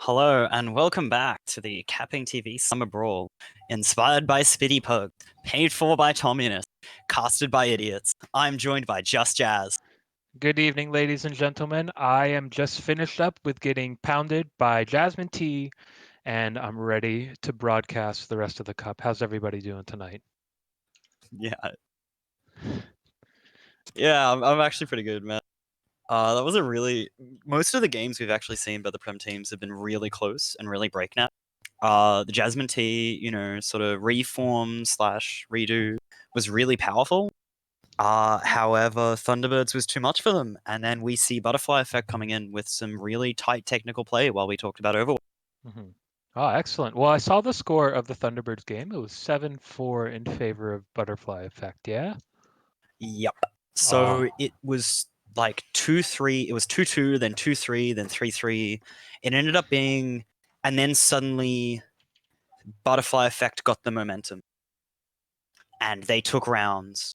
Hello and welcome back to the CappingTV Summer Brawl, inspired by Spitty Pug, paid for by Communists, casted by idiots. I'm joined by Just Jazz. Good evening, ladies and gentlemen. I am just finished up with getting pounded by Jasmine Tea, and I'm ready to broadcast the rest of the cup. How's everybody doing tonight? Yeah, I'm actually pretty good, man. That was most of the games we've actually seen by the Prem teams have been really close and really breakneck. The Jasmine Tea, sort of reform slash redo was really powerful. However, Thunderbirds was too much for them, and then we see Butterfly Effect coming in with some really tight technical play while we talked about Overwatch. Mm-hmm. Oh, excellent. Well, I saw the score of the Thunderbirds game. It was 7-4 in favor of Butterfly Effect, yeah? Yep. So Oh, it was like 2-3. It was 2-2, then 2-3, then 3-3. It ended up being, and then suddenly Butterfly Effect got the momentum, and they took rounds,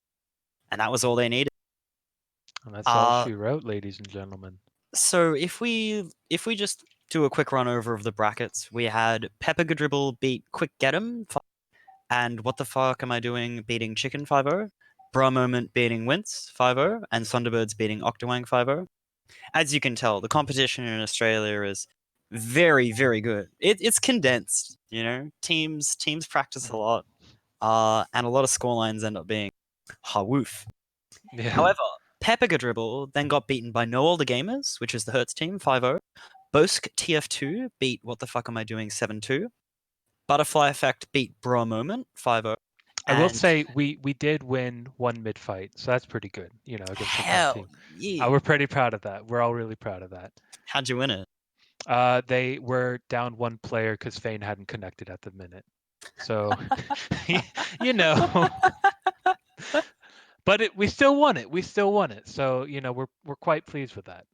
and that was all they needed. and that's all Uh, she wrote, ladies and gentlemen. so if we just do a quick run over of the brackets, we had Pepper Dribble beat Quick Get 'em, and What the Fuck Am I Doing beating Chicken 5-0, Bra Moment beating Wince 5-0, and Thunderbirds beating Octawang 5-0. As you can tell, the competition in Australia is very, very good. It's condensed, Teams practice a Mhm. lot, and a lot of scorelines end up being hawoof. Yeah. However, Pepega Dribble then got beaten by No Older Gamers, which is the Hertz team, 5-0. Bosk TF2 beat What the Fuck Am I Doing 7-2. Butterfly Effect beat Bro Moment 5-0. I will And say we did win one mid fight, so that's pretty good, against a Prem hell team. yeah. We're pretty proud of that. We're all really proud of that. How'd you win it? They were down one player because Fane hadn't connected at the minute. So, you know, but we still won it. We still won it. So, we're quite pleased with that.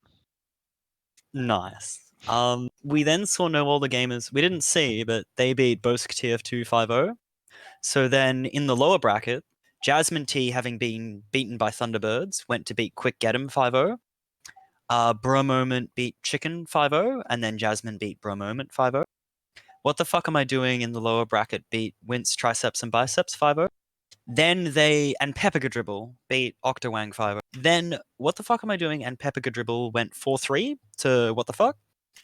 Nice. We then saw No Older Gamers. We didn't see, but they beat Bosk TF2 5-0. So then in the lower bracket, Jasmine T, having been beaten by Thunderbirds, went to beat Quick Get 'em 5-0. Bro Moment beat Chicken 5-0, and then Jasmine beat Bro Moment 5-0. What the Fuck Am I Doing in the lower bracket beat Wince Triceps and Biceps 5-0. Then and Pepega Dribble beat Octawang 5-0. Then What the Fuck Am I Doing and Pepega Dribble went 4-3 to What the Fuck,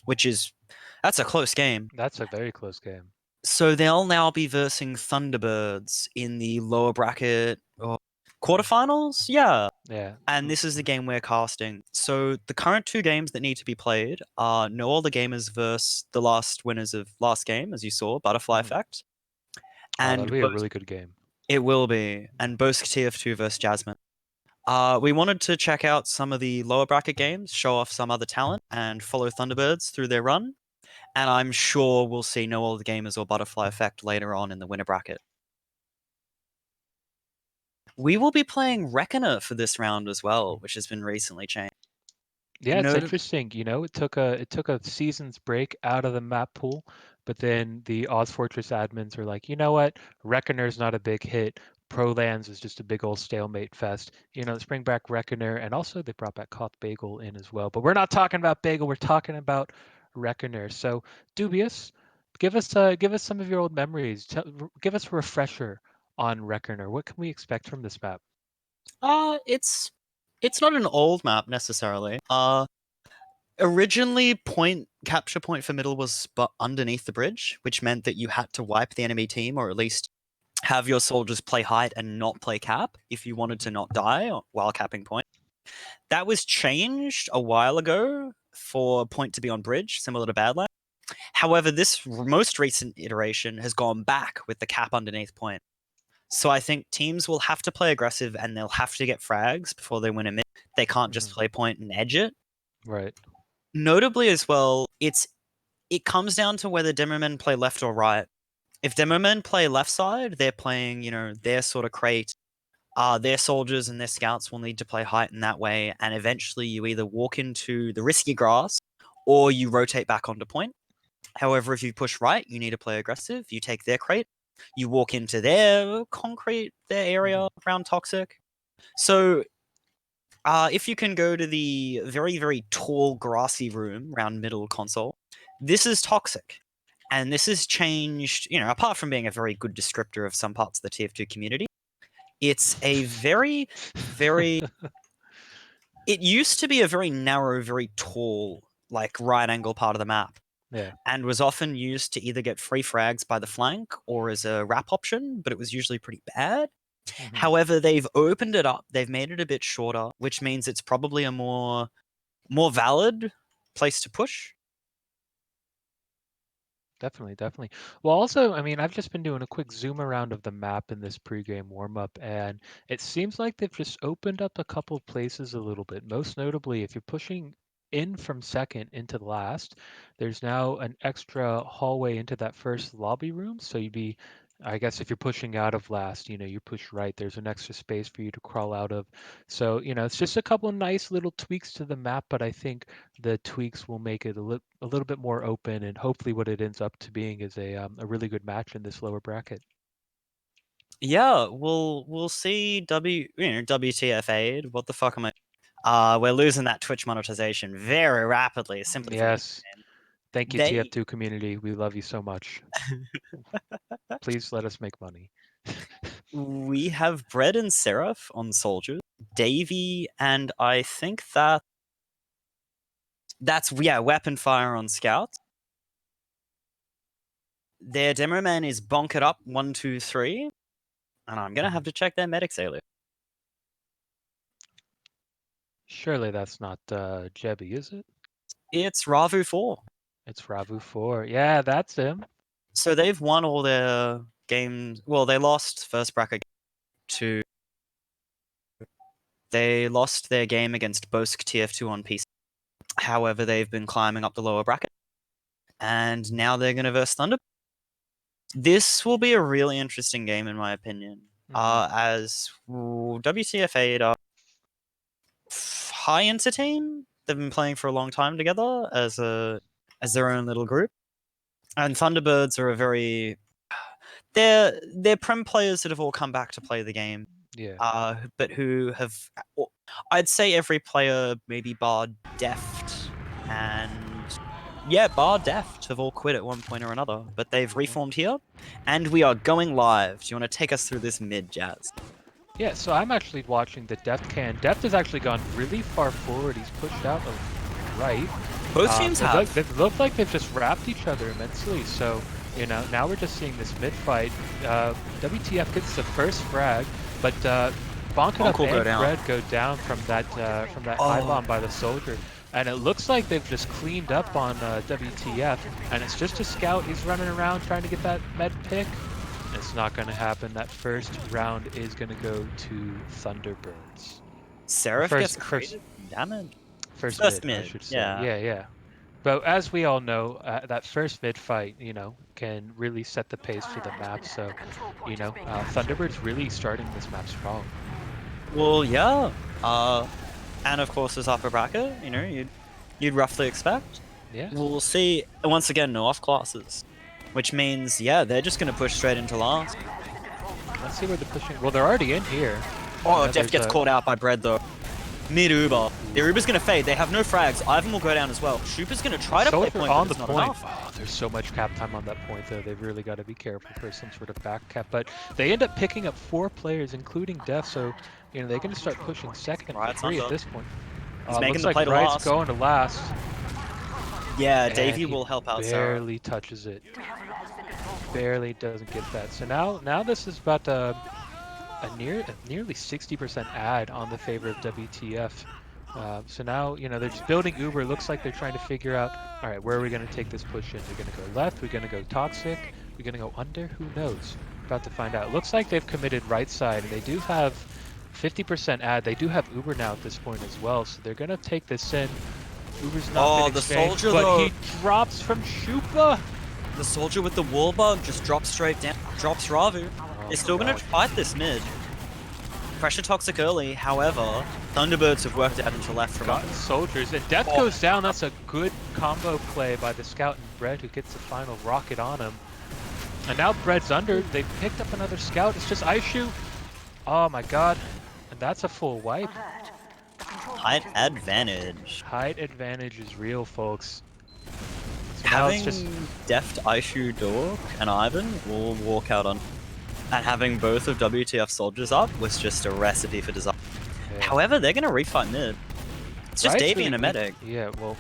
that's a close game. That's a very close game. So they'll now be versing Thunderbirds in the lower bracket or quarterfinals. Yeah. Yeah. And this is the game we're casting. So the current two games that need to be played are No Older Gamers versus the last winners of last game, as you saw, Butterfly Mhm. Effect. Oh, that'll And be a really good game. it will be. And Bosk TF2 versus Jasmine. We wanted to check out some of the lower bracket games, show off some other talent, and follow Thunderbirds through their run. And I'm sure we'll see No Older Gamers or Butterfly Effect later on in the winner bracket. We will be playing Reckoner for this round as well, which has been recently changed. Yeah, it's Noted. interesting. It took a season's break out of the map pool, but then the Oz Fortress admins were like, you know what? Reckoner's not a big hit. Prolands is just a big old stalemate fest. Let's bring back Reckoner, and also they brought back Koth Bagel in as well. But we're not talking about Bagel. We're talking about Reckoner. So, Dubious, give us some of your old memories. Give us a refresher on Reckoner. What can we expect from this map? It's not an old map necessarily. Originally, point capture point for middle was but underneath the bridge, which meant that you had to wipe the enemy team, or at least have your soldiers play height and not play cap if you wanted to not die while capping point. That was changed a while ago for point to be on bridge, similar to Badland. However, this most recent iteration has gone back with the cap underneath point. So I think teams will have to play aggressive and they'll have to get frags before they win a mid. They can't just Mhm. play point and edge it. Right. Notably as well, it comes down to whether Demomen play left or right. If Demomen play left side, they're playing, their sort of crate. Their soldiers and their scouts will need to play height in that way, and eventually you either walk into the risky grass or you rotate back onto point. However, if you push right, you need to play aggressive. You take their crate, you walk into their concrete, their area Mhm. around toxic. So if you can go to the very, very tall grassy room around middle console, This is toxic. And this has changed, apart from being a very good descriptor of some parts of the TF2 community, it's a very, very. It used to be a very narrow, very tall, like right angle part of the map. Yeah. And was often used to either get free frags by the flank or as a wrap option, but it was usually pretty bad. Mm-hmm. However, they've opened it up. They've made it a bit shorter, which means it's probably a more valid place to push. Definitely, definitely. Well, also, I mean, I've just been doing a quick zoom around of the map in this pregame warm-up, and it seems like they've just opened up a couple places a little bit. Most notably, if you're pushing in from second into the last, there's now an extra hallway into that first lobby room. So you'd be, I guess, if you're pushing out of last, you push right, there's an extra space for you to crawl out of. So, it's just a couple nice little tweaks to the map, but I think the tweaks will make it a little bit more open, and hopefully what it ends up to being is a really good match in this lower bracket. Yeah, we'll see. WTF What the fuck am I? We're losing that Twitch monetization very rapidly. Simply from Yes. Thank you, they. TF2 community. We love you so much. Please let us make money. We have Bread and Seraph on soldiers, Davy, and I think that's weapon fire on scouts. Their demo man is bonk it up 1, 2, 3, and I'm gonna have to check their medics earlier. Surely that's not Jebby, is it? It's Ravu 4. It's Ravu 4. Yeah, that's him. So they've won all their games. Well, they lost first bracket to. They lost their game against Bosk TF2 on PC. However, they've been climbing up the lower bracket, and now they're going to verse Thunder. This will be a really interesting game, in my opinion. As WTF8 are high entertain. They've been playing for a long time together as their own little group, and Thunderbirds are a very. They're prem players that have all come back to play the game. Yeah. But who have, I'd say every player, maybe bar Deft and bar Deft have all quit at one point or another, but they've reformed here, and we are going live. Do you want to take us through this mid, Jazz? Yeah, so I'm actually watching the Deft can. Deft has actually gone really far forward. He's pushed out right. Both teams have. They look like they've just wrapped each other immensely. So, now we're just seeing this mid fight. WTF gets the first frag, but Bonk Up and Fred go down from that high bomb by the soldier. And it looks like they've just cleaned up on WTF, and it's just a scout. He's running around trying to get that med pick. It's not going to happen. That first round is going to go to Thunderbirds. Seraph gets first damage. First mid, I should say. Yeah. But as we all know, that first mid fight, can really set the pace for the map. So, Thunderbirds really starting this map strong. Well, yeah. And of course, as upper bracket, you'd roughly expect. Yeah. We'll see. Once again, no off classes, which means they're just going to push straight into last. Let's see where they're pushing. Well, they're already in here. Oh, Def gets caught out by Bread though. Mid Uber. Their Uber's going to fade. They have no frags. Ivan will go down as well. Shupa's going to try to play point, on but the it's not enough. Oh, there's so much cap time on that point though. They've really got to be careful for some sort of back cap. But they end up picking up 4 players, including Def. So they're going to start pushing second and 3 at this point. Making looks like Wright's going to last. Yeah, Davey will help out. Barely touches it. Barely doesn't get that. So now this is about a nearly 60% ad on the favor of WTF. So now, they're just building Uber. Looks like they're trying to figure out, all right, where are we going to take this push in? We're going to go left. We're going to go toxic. We're going to go under. Who knows? About to find out. Looks like they've committed right side, and they do have 50% ad. They do have Uber now at this point as well, so they're going to take this in. Uber's not been exchanged, soldier, but though. he drops from Shupa. The soldier with the wall bug just drops straight down. Drops Ravu. They're still going to fight this mid. Pressure toxic early, however, Thunderbirds have worked out into left from soldiers, and Death goes down. That's a good combo play by the scout and Bread, who gets the final rocket on him. And now Bread's under. They picked up another scout. It's just ice shoot. Oh my god. And that's a full wipe. Height advantage. Height advantage is real, folks. So now it's Having just Deft, Aishu, Dork, and Ivan all walk out on, and having both of WTF soldiers up was just a recipe for disaster. yeah. However, they're gonna refight mid. It's just Right's Davey really and a good. medic. Yeah, well,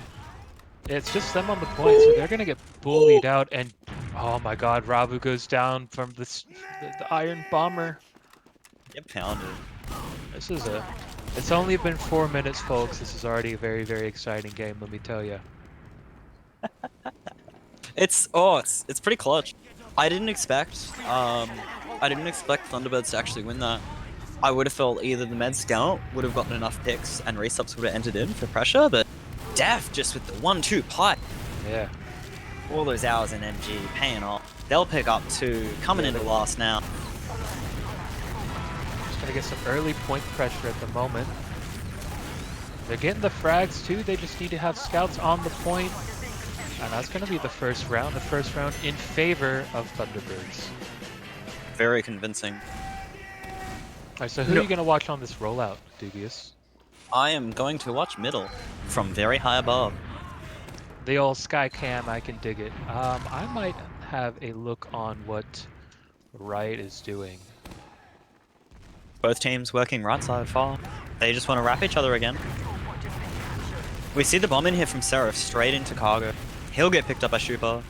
it's just them on the point, so they're gonna get bullied out. And oh my God, Rabu goes down from the Iron Bomber. Get pounded. This is a. It's only been 4 minutes, folks. This is already a very, very exciting game. Let me tell you. It's pretty clutch. I didn't expect Thunderbirds to actually win that. I would have felt either the Med Scout would have gotten enough picks and resubs would have entered in for pressure, but Def just with the 1-2 pipe. Yeah. All those hours in MG paying off. They'll pick up 2, coming into last now. Just gonna get some early point pressure at the moment. They're getting the frags too. They just need to have scouts on the point. And that's going to be the first round. The first round in favor of Thunderbirds. Very convincing. Alright, so who are you going to watch on this rollout, Dubious? I am going to watch middle from very high above. The old sky cam, I can dig it. I might have a look on what Riot is doing. Both teams working right side far. They just want to wrap each other again. We see the bomb in here from Seraph straight into cargo. He'll get picked up by Shupa.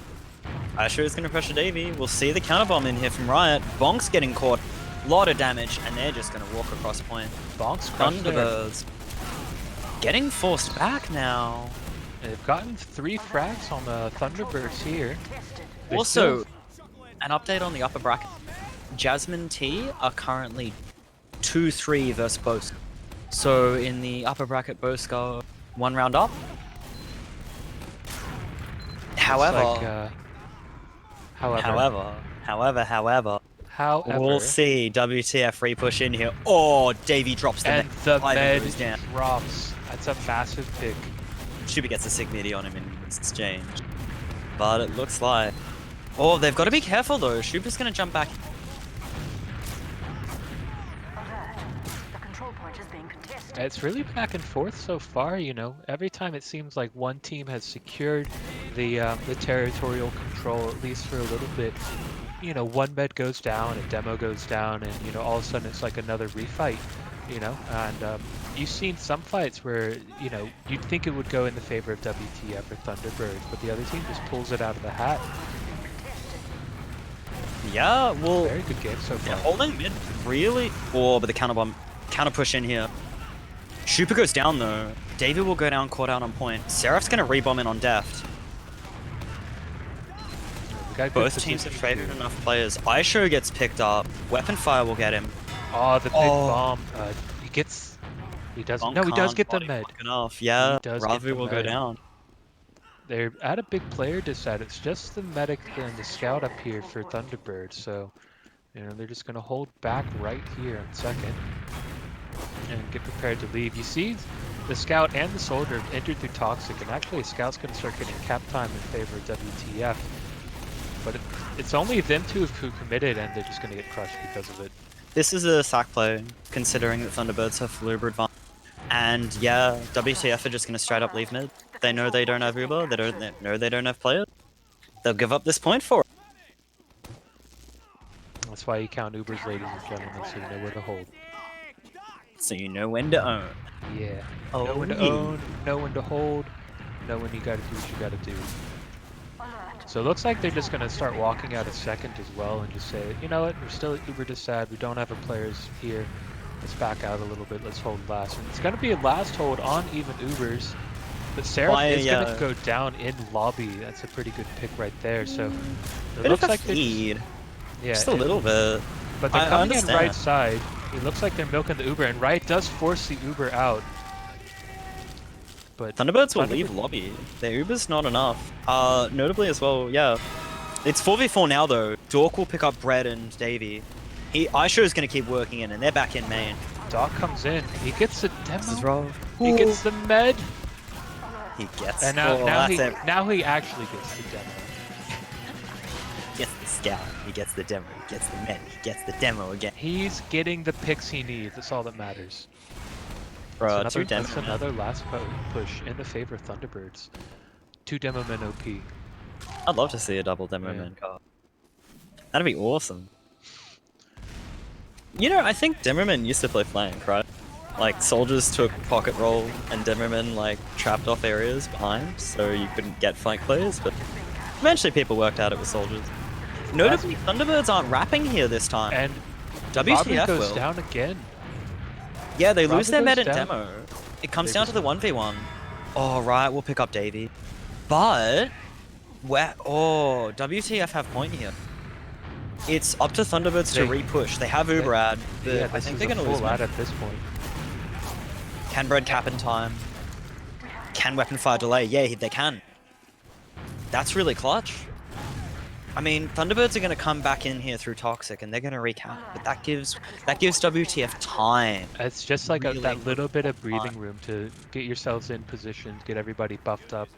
Asher is going to pressure Davey. We'll see the counter bomb in here from Riot. Bonk's getting caught. Lot of damage, and they're just going to walk across point. Bonk's crushed there. Thunderbirds getting forced back now. They've gotten 3 frags on the Thunderbirds here. Also, an update on the upper bracket. Jasmine T are currently 2-3 versus Bosk. So in the upper bracket, Bosk are 1 round up. However, we'll see WTF repush in here. Oh, Davey drops the and med. the Ivan med goes down. drops. That's a massive pick. Shuba gets a sig midi on him in exchange. But it looks like... Oh, they've got to be careful though. Shuba's going to jump back. It's really back and forth so far, you know. Every time it seems like one team has secured the territorial control, at least for a little bit. You know, one med goes down, a demo goes down, and, you know, all of a sudden it's like another refight, you know. And you've seen some fights where, you know, you'd think it would go in the favor of WTF or Thunderbirds, but the other team just pulls it out of the hat. Yeah, well... Very good game so far. Yeah, holding mid really... Oh, but the counter push in here. Shupa goes down though. David will go down, caught out on point. Seraph's gonna rebomb in on Deft. Both teams have traded enough players. Aisho gets picked up. Weapon fire will get him. Oh, the big bomb. He does. No, he does get the med. Enough. Yeah, Ravu will go down. They're at a big player decide. It's just the medic and the scout up here for Thunderbird. So, you know, they're just gonna hold back right here in second. And get prepared to leave. You see the scout and the soldier have entered through toxic, and actually a scout's going to start getting cap time in favor of WTF. But it's only them two who committed, and they're just going to get crushed because of it. This is a sack play, considering that Thunderbirds have full Uber advantage. And yeah, WTF are just going to straight up leave mid. They know they don't have Uber, they know they don't have players. They'll give up this point for it. That's why you count Ubers, ladies and gentlemen, so you know where to hold. So you know when to own. Yeah. Oh, know when to own, know when to hold, know when you gotta do what you gotta do. So it looks like they're just gonna start walking out a second as well and just say, you know what, we're still at Uber Decide, we don't have our players here. Let's back out a little bit, let's hold last. And it's gonna be a last hold on even Ubers. But Seraph is gonna go down in lobby. That's a pretty good pick right there. So it looks like they're just a little bit. But they're coming in right side. It looks like they're milking the Uber, and Riot does force the Uber out. But Thunderbirds will leave lobby. Their Uber's not enough. Notably as well, yeah. It's 4v4 now though. Dork will pick up Brett and Davey. Aisho is going to keep working in, and they're back in main. Doc comes in. He gets the demo. This is wrong. He gets the med. He gets. And now he actually gets the demo. He gets the scout. He gets the demo. He gets the med. He gets the demo again. He's getting the picks he needs. That's all that matters. Bro, that's another last push in the favor of Thunderbirds. 2 demo men OP. I'd love to see a double demo Yeah. man card. That'd be awesome. You know, I think Demoman used to play flank, right? Like, soldiers took pocket roll, and Demoman, like, trapped off areas behind, so you couldn't get flank plays, but eventually people worked out it was soldiers. Notably, Thunderbirds aren't rapping here this time. And WTF goes will. down again. Yeah, they lose Rabu their goes med in down. demo. It comes down to the 1v1. Oh, right, we'll pick up Davey. But, WTF have point here. It's up to Thunderbirds to re-push. They have Uber ad, but Yeah, I think they're going to lose ad at this point. Can Bread cap in time? Can Weapon Fire delay? Yeah, they can. That's really clutch. I mean, Thunderbirds are going to come back in here through Toxic, and they're going to recap, but that gives WTF time. It's just like Really that little bit of breathing room to get yourselves in position, get everybody buffed up,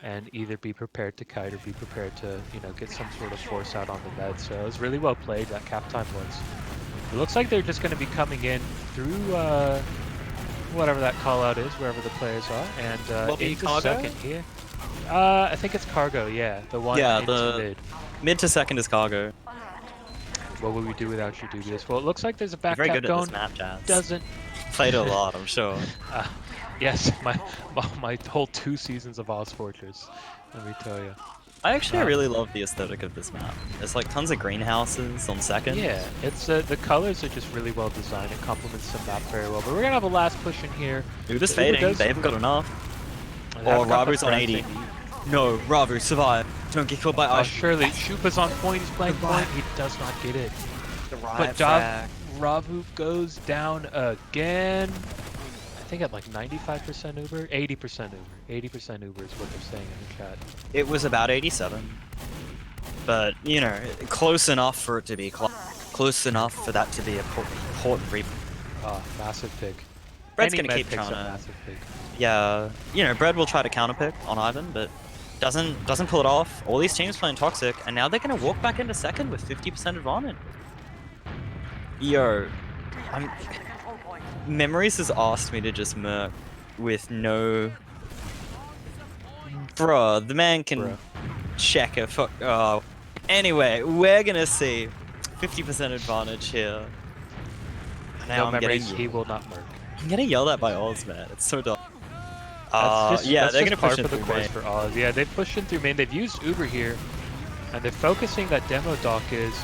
and either be prepared to kite or be prepared to, you know, get some sort of force out on the med. So it was really well played, that cap time was. It looks like they're just going to be coming in through whatever that call out is, wherever the players are, and into second here. I think it's cargo, yeah. The one into mid. Mid to second is cargo. What would we do without you, Dubious? Well, it looks like there's a back You're very cap good going. at this map, Jazz. Doesn't. Played a lot, I'm sure. Yes, my whole 2 seasons of Oz Fortress, let me tell you. I actually really love the aesthetic of this map. There's like tons of greenhouses on second. Yeah, it's the colors are just really well designed. It complements the map very well. But we're gonna have a last push in here. Uber's fading. They haven't got enough. Oh, Ravu's on 80. No, Ravu, survive. Don't get killed by ice. Surely, Shupa's on point. He's playing point. He does not get it. But Ravu goes down again. I think at like 95% Uber, 80% Uber. 80% Uber is what they're saying in the chat. It was about 87. But, you know, close enough for it to be close enough for that to be a important replay. Oh, massive pick. Bread's going to keep trying to... Massive pick. Yeah, you know, Bread will try to counterpick on Ivan, but doesn't pull it off. All these teams playing Toxic, and now they're going to walk back into second with 50% advantage. Yo, Memories has asked me to just murk with no... Bruh, the man can check a fuck... Oh. Anyway, we're gonna see 50% advantage here. Now no Memories, he will not murk. I'm getting yelled at by Oz, man. It's so dumb. Yeah, they're gonna push for the course for Oz. Yeah, they've pushed in through main. They've used Uber here, and they're focusing that demo dock is.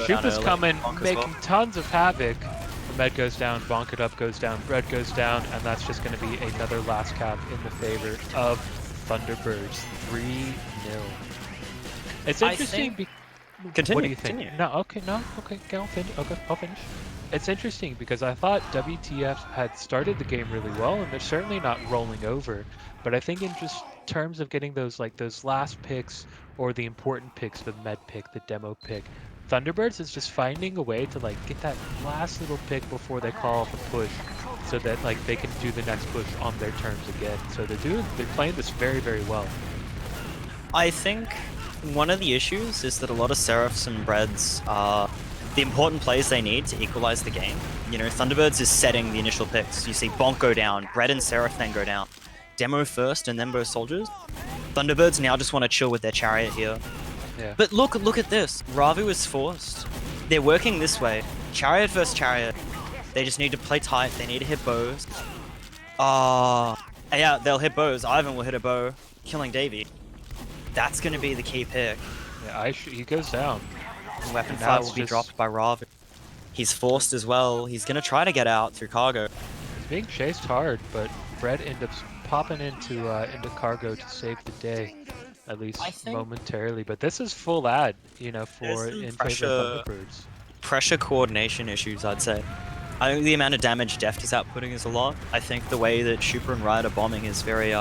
Shupa's coming, making tons of havoc. The med goes down, Bonk it up goes down, Bread goes down, and that's just going to be another last cap in the favor of Thunderbirds. 3-0. It's interesting. Continue. What do you think? Continue. No, okay, I'll finish. Okay, I'll finish. It's interesting because I thought WTF had started the game really well, and they're certainly not rolling over. But I think in just terms of getting those last picks or the important picks, the med pick, the demo pick, Thunderbirds is just finding a way to get that last little pick before they call off a push, so that they can do the next push on their terms again. So they're playing this very, very well. I think one of the issues is that a lot of Seraphs and Breads are the important plays they need to equalize the game. You know, Thunderbirds is setting the initial picks. You see Bonk go down, Bread and Seraph then go down. Demo first and then both soldiers. Thunderbirds now just want to chill with their chariot here. Yeah. But look at this. Ravu is forced. They're working this way. Chariot versus chariot. They just need to play tight. They need to hit bows. Yeah, they'll hit bows. Ivan will hit a bow, killing Davey. That's going to be the key pick. Yeah, he goes down. Weapon fire will be dropped by Ravu. He's forced as well. He's going to try to get out through cargo. He's being chased hard, but Bread ends up popping into cargo to save the day, at least momentarily. But this is full ad, you know, for in favor of Thunderbirds. Pressure coordination issues, I'd say. I think the amount of damage Deft is outputting is a lot. I think the way that Shupa and Riot are bombing is very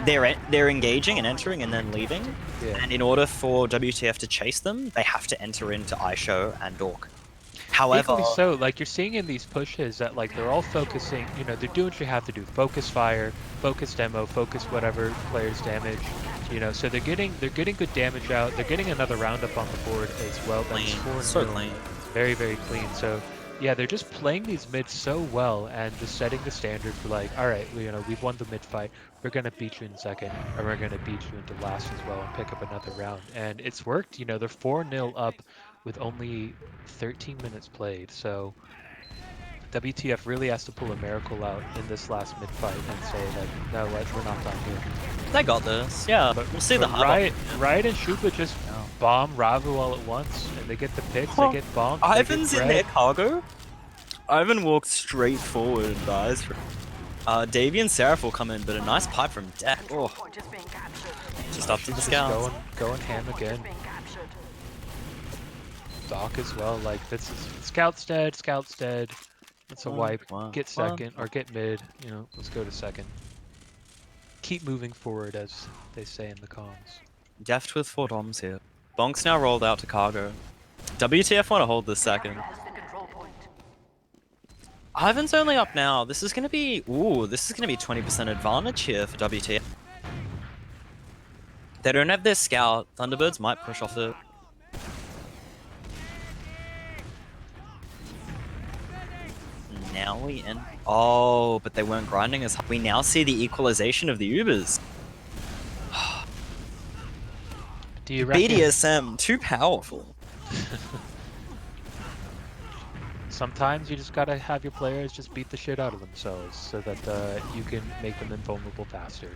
they're engaging and entering and then leaving. Yeah. And in order for WTF to chase them, they have to enter into Aisho and Dork. However, equally so, you're seeing in these pushes that they're all focusing, you know, they're doing what you have to do. Focus fire, focus demo, focus whatever player's damage, you know, so they're getting good damage out. They're getting another roundup on the board as well. That's 4-0. so clean. Very, very clean. So Yeah, they're just playing these mids so well and just setting the standard for like, all right, we've won the mid fight. We're gonna beat you in second, and we're gonna beat you into last as well and pick up another round. And it's worked. They're 4-0 up with only 13 minutes played. So WTF really has to pull a miracle out in this last mid fight and say like, no, what, we're not done here. They got this. Yeah, But we'll see the Riot and Shuba just Yeah. bomb Ravu all at once, and they get the picks, they get bombed, they Ivan's get in their cargo. Ivan walked straight forward and dies. Davy and Seraph will come in, but a nice pipe from Deck. Oh, just up to the scouts. Going ham again. Doc as well. Like this is Scout's dead. Scout's dead. That's a wipe. Get second or get mid. Let's go to second. Keep moving forward, as they say in the comms. Deft with 4 DOMs here. Bonk's now rolled out to cargo. WTF want to hold this second. Ivan's only up now. This is gonna be 20% advantage here for WTF. They don't have their scout. Thunderbirds might push off the. Now we end. Oh, but they weren't grinding as hard. We now see the equalization of the Ubers. Do you reckon? BDSM, too powerful. Sometimes you just gotta have your players just beat the shit out of themselves so that you can make them invulnerable faster.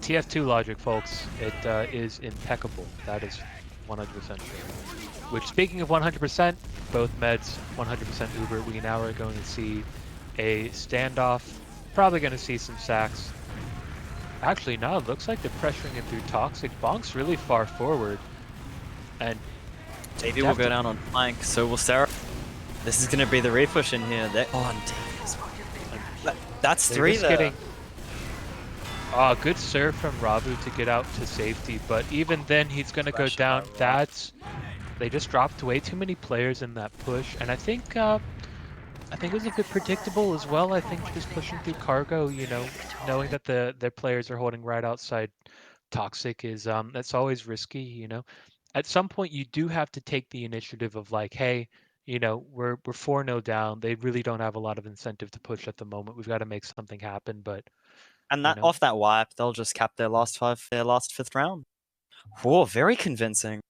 TF2 logic, folks, it is impeccable. That is 100% true. Which, speaking of 100%, both meds 100% Uber. We now are going to see a standoff. Probably going to see some sacks. Actually, no, it looks like they're pressuring it through Toxic. Bonk's really far forward. And Davey will go down on flank, so will Sarah. This is going to be the repush in here. That's 3 there. Good serve from Ravu to get out to safety, but even then he's going to go down. They just dropped way too many players in that push, and I think it was a bit predictable as well. I think just pushing through cargo, knowing that their players are holding right outside Toxic is that's always risky. At some point you do have to take the initiative of like, hey, we're 4-0 down. They really don't have a lot of incentive to push at the moment. We've got to make something happen, but. And off that wipe, they'll just cap their last 5th round. Whoa, very convincing.